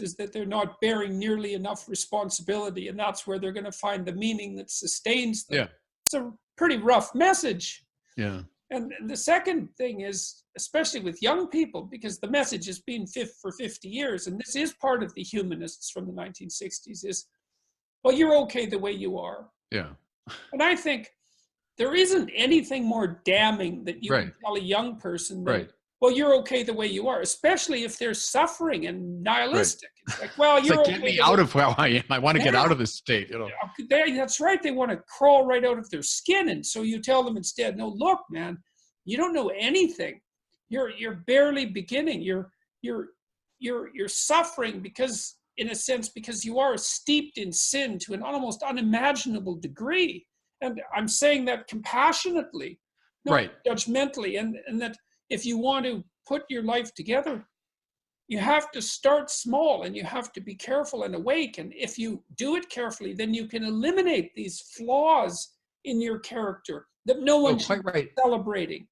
is that they're not bearing nearly enough responsibility, and that's where they're going to find the meaning that sustains them. Yeah. It's a pretty rough message. Yeah. And the second thing is, especially with young people, because the message has been for 50 years, and this is part of the humanists from the 1960s, is, well, you're okay the way you are. Yeah. And I think there isn't anything more damning that you Right. can tell a young person than, Right. well, you're okay the way you are, especially if they're suffering and nihilistic. Right. It's like, well, it's you're like, okay. Get me out of how I am. I want to get out of this state. You know. That's right. They want to crawl right out of their skin. And so you tell them instead, no, look, man, you don't know anything. You're barely beginning. You're suffering because, in a sense, because you are steeped in sin to an almost unimaginable degree. And I'm saying that compassionately, not right. judgmentally, and that if you want to put your life together, you have to start small and you have to be careful and awake. And if you do it carefully, then you can eliminate these flaws in your character that no one should be celebrating.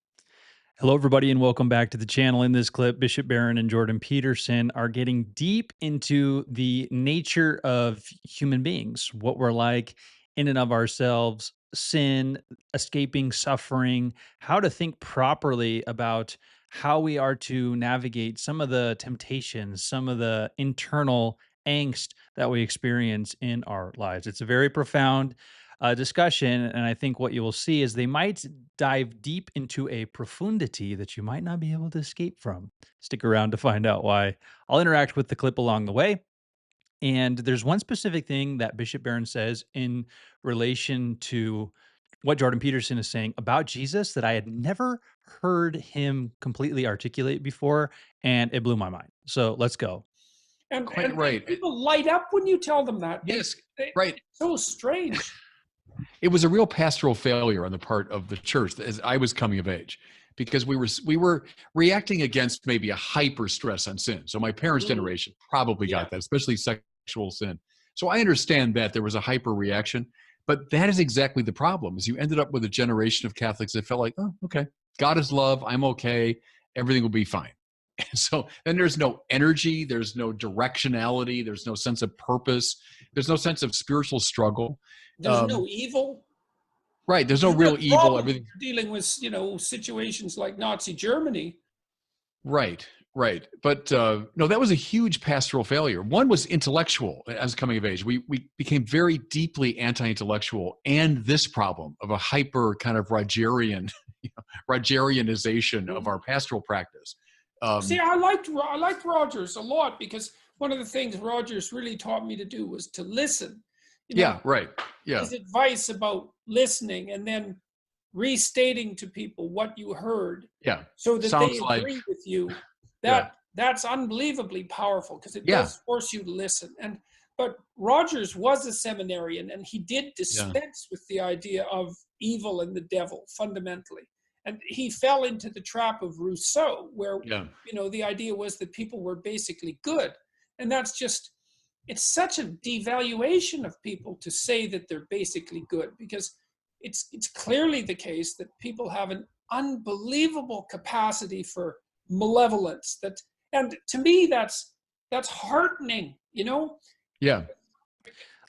Hello, everybody, and welcome back to the channel. In this clip, Bishop Barron and Jordan Peterson are getting deep into the nature of human beings, what we're like in and of ourselves, sin, escaping suffering, how to think properly about how we are to navigate some of the temptations, some of the internal angst that we experience in our lives. It's a very profound discussion, and I think what you will see is they might dive deep into a profundity that you might not be able to escape from. Stick around to find out why. I'll interact with the clip along the way. And there's one specific thing that Bishop Barron says in relation to what Jordan Peterson is saying about Jesus that I had never heard him completely articulate before, and it blew my mind. So let's go. And people light up when you tell them that. Yes, right. It's so strange. It was a real pastoral failure on the part of the church as I was coming of age, because we were reacting against maybe a hyper stress on sin. So my parents' generation probably got that, especially sexual sin. So I understand that there was a hyper reaction, but that is exactly the problem. Is you ended up with a generation of Catholics that felt like, oh, okay, God is love, I'm okay, everything will be fine. And so then there's no energy, there's no directionality, there's no sense of purpose, there's no sense of spiritual struggle. There's no evil. Right. There's no real evil. Everything dealing with, situations like Nazi Germany. Right. Right. But no, that was a huge pastoral failure. One was intellectual as coming of age. We became very deeply anti-intellectual, and this problem of a hyper kind of Rogerianization of our pastoral practice. See, I liked Rogers a lot, because one of the things Rogers really taught me to do was to listen. Right. Yeah. His advice about listening and then restating to people what you heard. Yeah. So that they agree with you. That's unbelievably powerful, because it does force you to listen. But Rogers was a seminarian, and he did dispense with the idea of evil and the devil fundamentally. And he fell into the trap of Rousseau, where the idea was that people were basically good. And that's just, it's such a devaluation of people to say that they're basically good, because it's clearly the case that people have an unbelievable capacity for malevolence. And to me, that's heartening, Yeah.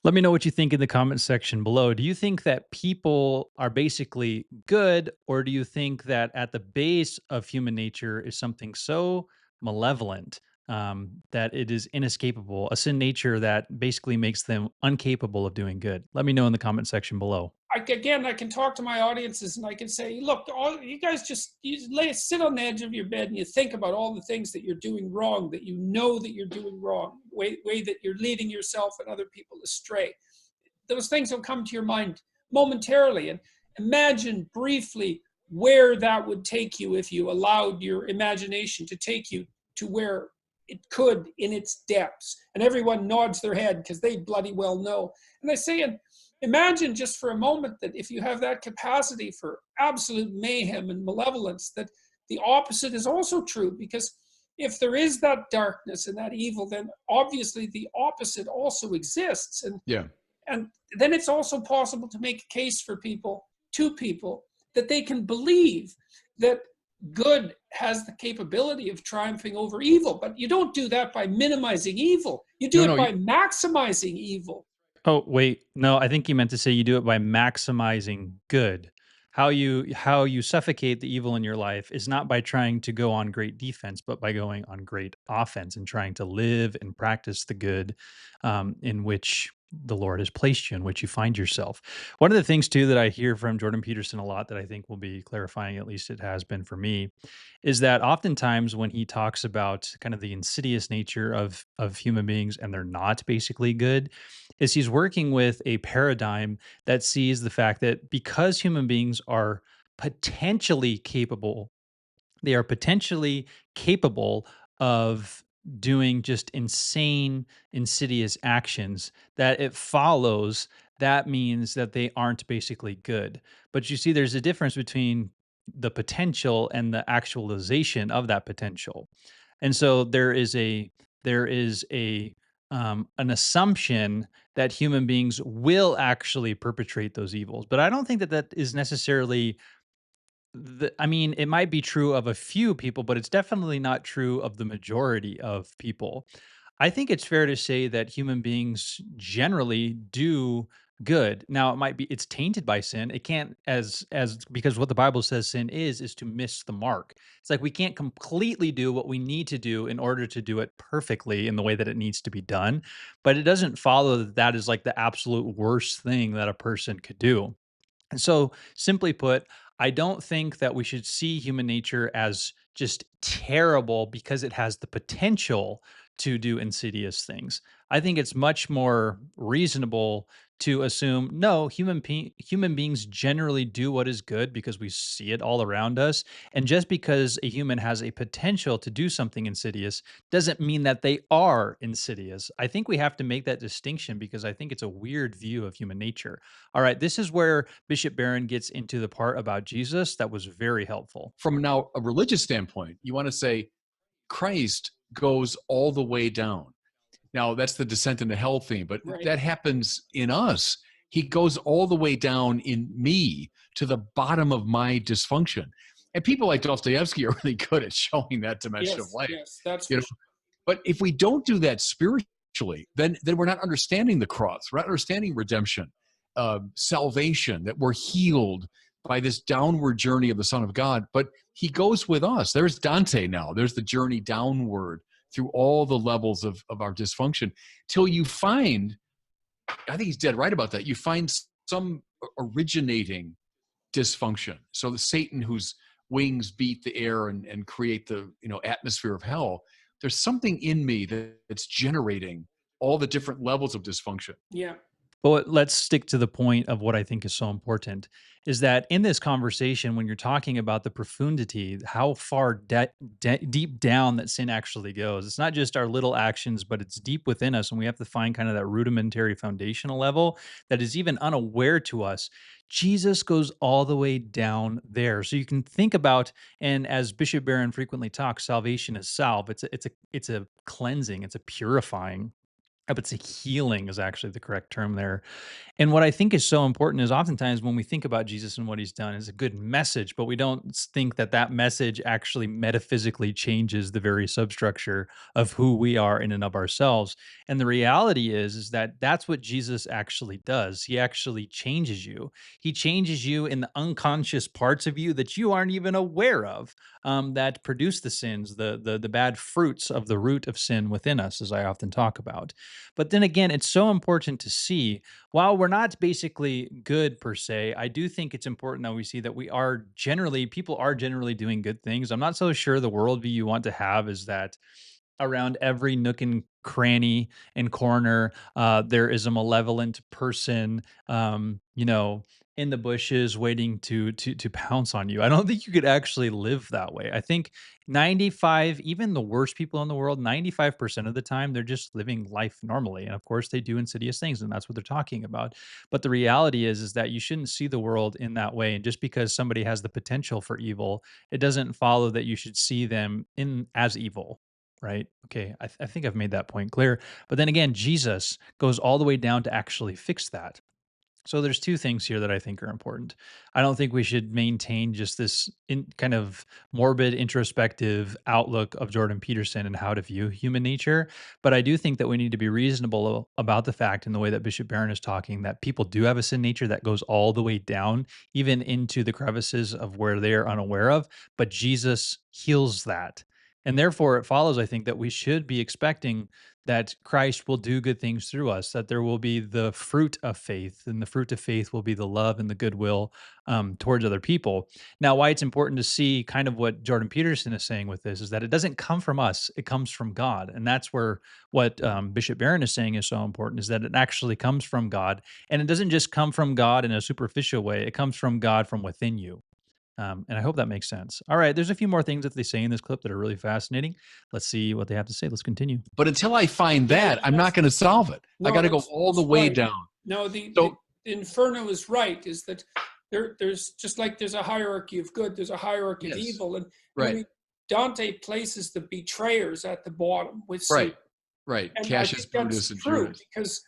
Let me know what you think in the comment section below. Do you think that people are basically good, or do you think that at the base of human nature is something so malevolent that it is inescapable, a sin nature that basically makes them incapable of doing good? Let me know in the comment section below. I can talk to my audiences, and I can say, look, all you guys sit on the edge of your bed and you think about all the things that you're doing wrong, that you know that you're doing wrong, way that you're leading yourself and other people astray. Those things will come to your mind momentarily, and imagine briefly where that would take you if you allowed your imagination to take you to where it could in its depths. And everyone nods their head because they bloody well know. And I say, and imagine just for a moment that if you have that capacity for absolute mayhem and malevolence, that the opposite is also true. Because if there is that darkness and that evil, then obviously the opposite also exists. And then it's also possible to make a case for people, that they can believe that good has the capability of triumphing over evil, but you don't do that by minimizing evil. You do No, it no. by maximizing evil. Oh, wait. No, I think you meant to say you do it by maximizing good. How you suffocate the evil in your life is not by trying to go on great defense, but by going on great offense and trying to live and practice the good in which the Lord has placed you, in which you find yourself. One of the things too that I hear from Jordan Peterson a lot that I think will be clarifying, at least it has been for me, is that oftentimes when he talks about kind of the insidious nature of human beings and they're not basically good, is he's working with a paradigm that sees the fact that because human beings are potentially capable, they are potentially capable of doing just insane, insidious actions, that it follows that means that they aren't basically good. But you see, there's a difference between the potential and the actualization of that potential. And so there is a an assumption that human beings will actually perpetrate those evils. But I don't think that that is necessarily I mean, it might be true of a few people, but it's definitely not true of the majority of people. I think it's fair to say that human beings generally do good. Now, it's tainted by sin. It can't as because what the Bible says sin is to miss the mark. It's like we can't completely do what we need to do in order to do it perfectly in the way that it needs to be done, but it doesn't follow that that is like the absolute worst thing that a person could do. And so, simply put, I don't think that we should see human nature as just terrible because it has the potential to do insidious things. I think it's much more reasonable to assume no, human beings generally do what is good because we see it all around us. And just because a human has a potential to do something insidious doesn't mean that they are insidious. I think we have to make that distinction because I think it's a weird view of human nature. All right, this is where Bishop Barron gets into the part about Jesus that was very helpful. From now a religious standpoint, you want to say Christ goes all the way down. Now, that's the descent into hell theme, but Right. that happens in us. He goes all the way down in me to the bottom of my dysfunction. And people like Dostoevsky are really good at showing that dimension of Yes, life. yes, that's You for know, sure. but if we don't do that spiritually, then we're not understanding the cross. We're not understanding redemption, salvation, that we're healed by this downward journey of the Son of God. But he goes with us. There's Dante now. There's the journey downward through all the levels of our dysfunction till you find, I think he's dead right about that. You find some originating dysfunction. So the Satan whose wings beat the air and create the atmosphere of hell, there's something in me that's generating all the different levels of dysfunction. Yeah. But let's stick to the point of what I think is so important is that in this conversation, when you're talking about the profundity, how far deep down that sin actually goes, it's not just our little actions, but it's deep within us. And we have to find kind of that rudimentary foundational level that is even unaware to us. Jesus goes all the way down there. So you can think about, and as Bishop Barron frequently talks, salvation is salve. It's a cleansing, it's a purifying. It's a healing is actually the correct term there. And what I think is so important is oftentimes when we think about Jesus and what he's done is a good message, but we don't think that that message actually metaphysically changes the very substructure of who we are in and of ourselves. And the reality is that that's what Jesus actually does. He actually changes you. He changes you in the unconscious parts of you that you aren't even aware of, that produce the sins, the bad fruits of the root of sin within us, as I often talk about. But then again, it's so important to see while we're not basically good per se, I do think it's important that we see that people are generally doing good things. I'm not so sure the worldview you want to have is that around every nook and cranny and corner, there is a malevolent person, in the bushes waiting to pounce on you. I don't think you could actually live that way. I think 95, even the worst people in the world, 95% of the time, they're just living life normally. And of course, they do insidious things, and that's what they're talking about. But the reality is that you shouldn't see the world in that way. And just because somebody has the potential for evil, it doesn't follow that you should see them in as evil. Right. Okay. I think I've made that point clear. But then again, Jesus goes all the way down to actually fix that. So there's two things here that I think are important. I don't think we should maintain just this kind of morbid, introspective outlook of Jordan Peterson and how to view human nature. But I do think that we need to be reasonable about the fact, in the way that Bishop Barron is talking, that people do have a sin nature that goes all the way down, even into the crevices of where they are unaware of. But Jesus heals that. And therefore, it follows, I think, that we should be expecting that Christ will do good things through us, that there will be the fruit of faith, and the fruit of faith will be the love and the goodwill towards other people. Now, why it's important to see kind of what Jordan Peterson is saying with this is that it doesn't come from us, it comes from God. And that's where what Bishop Barron is saying is so important, is that it actually comes from God. And it doesn't just come from God in a superficial way, it comes from God from within you. And I hope that makes sense. All right, there's a few more things that they say in this clip that are really fascinating. Let's see what they have to say. Let's continue. But until I find Yeah, that, I'm not going to solve it. I no, got to go all the that's way right. down. No, the So inferno is right. Is that there's just like there's a hierarchy of good, there's a hierarchy of yes, evil, and I right, mean, Dante places the betrayers at the bottom with right, Satan, right. and I Cassius, think that's Brutus, and true Judas. because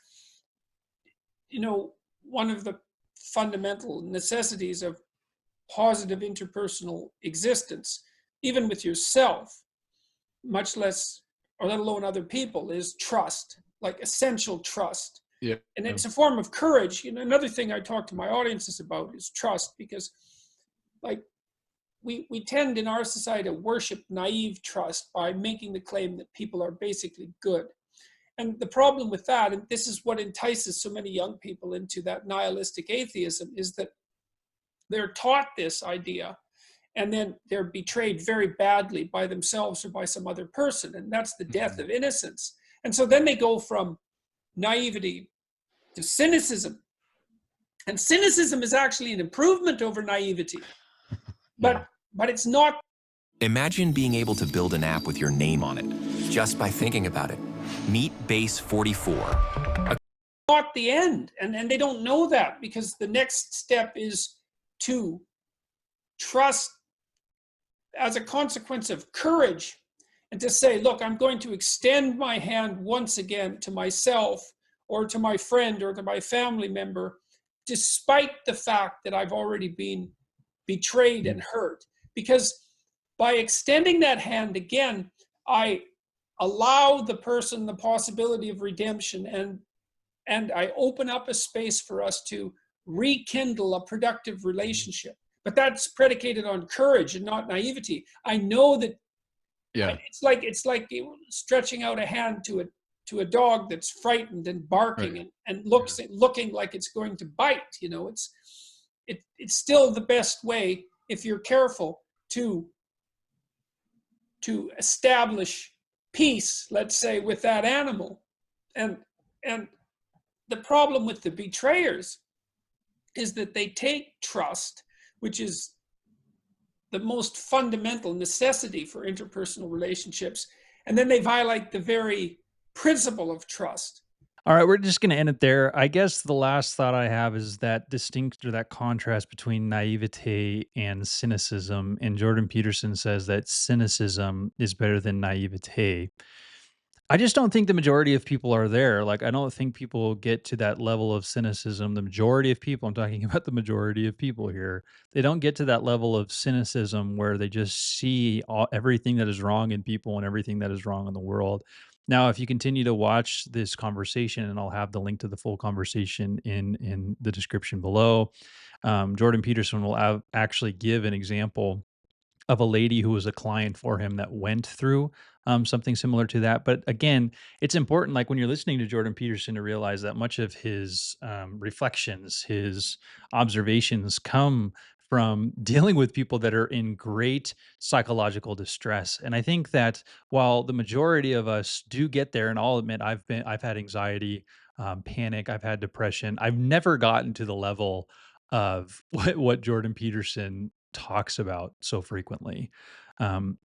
one of the fundamental necessities of positive interpersonal existence, even with yourself, much less or let alone other people, is trust, like essential trust. Yeah, And it's a form of courage. Another thing I talk to my audiences about is trust, because like we tend in our society to worship naive trust by making the claim that people are basically good. And the problem with that, and this is what entices so many young people into that nihilistic atheism, is that they're taught this idea and then they're betrayed very badly by themselves or by some other person. And that's the death mhm, of innocence. And so then they go from naivety to cynicism. And cynicism is actually an improvement over naivety. yeah. But it's not. Imagine being able to build an app with your name on it, just by thinking about it. Meet Base 44. Not the end. And they don't know that, because the next step is to trust as a consequence of courage, and to say, look, I'm going to extend my hand once again to myself or to my friend or to my family member, despite the fact that I've already been betrayed and hurt. Because by extending that hand again, I allow the person the possibility of redemption, and I open up a space for us to rekindle a productive relationship. But that's predicated on courage and not naivety. I know that Yeah, it's like stretching out a hand to a dog that's frightened and barking right. and Yeah, looking like it's going to bite. It's still the best way, if you're careful, to establish peace, let's say, with that animal. And the problem with the betrayers is that they take trust, which is the most fundamental necessity for interpersonal relationships, and then they violate the very principle of trust. All right, we're just going to end it there. I guess the last thought I have is that distinct, or that contrast between naivete and cynicism. And Jordan Peterson says that cynicism is better than naivete. I just don't think the majority of people are there. Like, I don't think people get to that level of cynicism. The majority of people, I'm talking about the majority of people here, they don't get to that level of cynicism where they just see everything that is wrong in people and everything that is wrong in the world. Now, if you continue to watch this conversation, and I'll have the link to the full conversation in the description below, Jordan Peterson will actually give an example of a lady who was a client for him that went through something similar to that. But again, it's important, like when you're listening to Jordan Peterson, to realize that much of his reflections, his observations come from dealing with people that are in great psychological distress. And I think that while the majority of us do get there, and I'll admit I've had anxiety, panic, I've had depression. I've never gotten to the level of what Jordan Peterson talks about so frequently.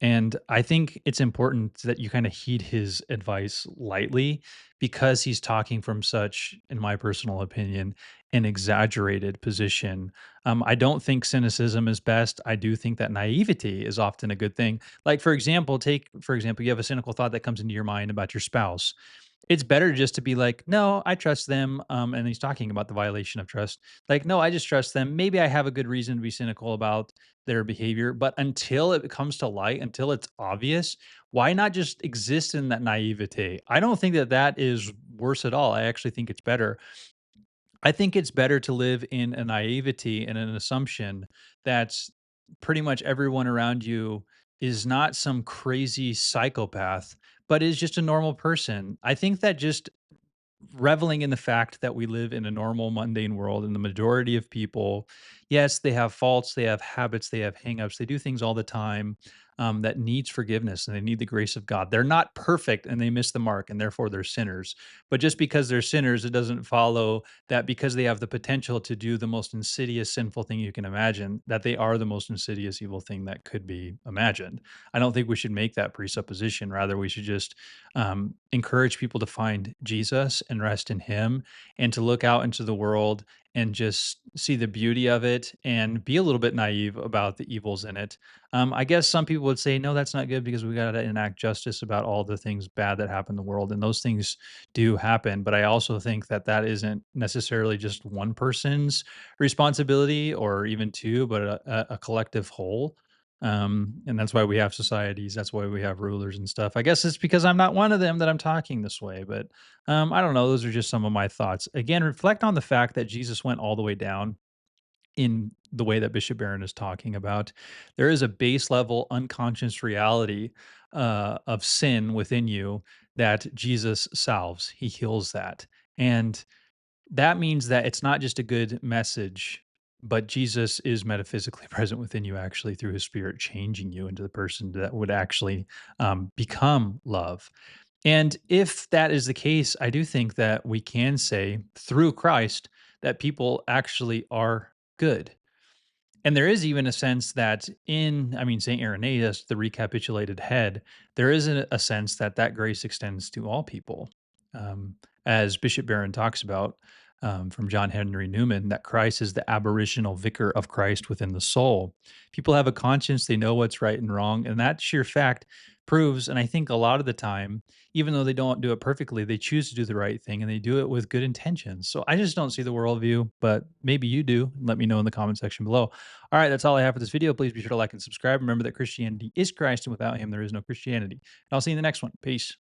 And I think it's important that you kind of heed his advice lightly, because he's talking from such, in my personal opinion, an exaggerated position. I don't think cynicism is best. I do think that naivety is often a good thing. Like, for example, you have a cynical thought that comes into your mind about your spouse. It's better just to be like, "No, I trust them," and he's talking about the violation of trust. Like, "No, I just trust them. Maybe I have a good reason to be cynical about their behavior, but until it comes to light, until it's obvious, why not just exist in that naivete?" I don't think that that is worse at all. I actually think it's better. I think it's better to live in a naivety and an assumption that pretty much everyone around you is not some crazy psychopath, but is just a normal person. I think that just reveling in the fact that we live in a normal mundane world and the majority of people, yes, they have faults, they have habits, they have hangups, they do things all the time, that needs forgiveness and they need the grace of God. They're not perfect and they miss the mark and therefore they're sinners. But just because they're sinners, it doesn't follow that because they have the potential to do the most insidious sinful thing you can imagine, that they are the most insidious evil thing that could be imagined. I don't think we should make that presupposition. Rather, we should just encourage people to find Jesus and rest in Him, and to look out into the world and just see the beauty of it and be a little bit naive about the evils in it. I guess some people would say, no, that's not good because we got to enact justice about all the things bad that happen in the world. And those things do happen. But I also think that that isn't necessarily just one person's responsibility or even two, but a collective whole. And that's why we have societies. That's why we have rulers and stuff. I guess it's because I'm not one of them that I'm talking this way. But I don't know. Those are just some of my thoughts. Again, reflect on the fact that Jesus went all the way down in the way that Bishop Barron is talking about. There is a base level unconscious reality of sin within you that Jesus salves. He heals that. And that means that it's not just a good message, but Jesus is metaphysically present within you, actually, through his spirit, changing you into the person that would actually become love. And if that is the case, I do think that we can say through Christ that people actually are good. And there is even a sense that in, I mean, St. Irenaeus, the recapitulated head, there is a sense that that grace extends to all people. As Bishop Barron talks about from John Henry Newman, that Christ is the aboriginal vicar of Christ within the soul. People have a conscience, they know what's right and wrong. And that sheer fact proves, and I think a lot of the time, even though they don't do it perfectly, they choose to do the right thing and they do it with good intentions. So I just don't see the worldview, but maybe you do. Let me know in the comment section below. All right, that's all I have for this video. Please be sure to like and subscribe. Remember that Christianity is Christ, and without him, there is no Christianity. And I'll see you in the next one. Peace.